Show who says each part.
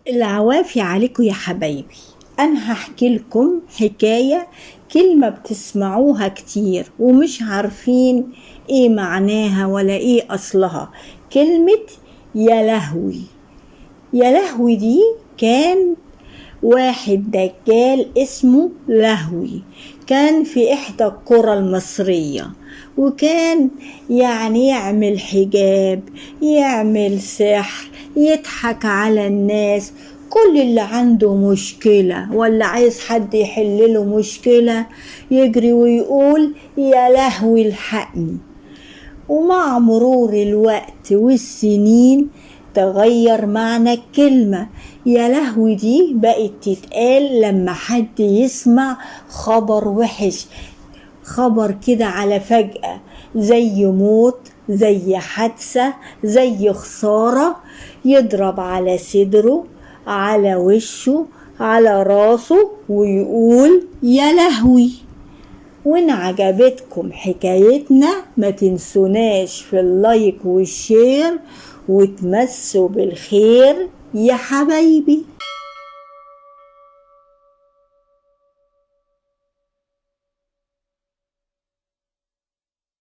Speaker 1: العوافي عليكم يا حبايبي. أنا هحكي لكم حكاية، كلمة بتسمعوها كتير ومش عارفين إيه معناها ولا إيه أصلها. كلمة يا لهوي. يا لهوي دي كان واحد دجال اسمه لهوي، كان في إحدى القرى المصرية، وكان يعني يعمل حجاب، يعمل سحر، يضحك على الناس. كل اللي عنده مشكلة ولا عايز حد يحلله مشكلة يجري ويقول يا لهوي الحقني. ومع مرور الوقت والسنين تغير معنى الكلمة يا لهوي دي، بقت تتقال لما حد يسمع خبر وحش، خبر كده على فجأة، زي موت، زي حادثة، زي خسارة، يضرب على صدره، على وشه، على راسه، ويقول يا لهوي. وإن عجبتكم حكايتنا ما تنسوناش في اللايك والشير، وتمسوا بالخير يا حبايبي.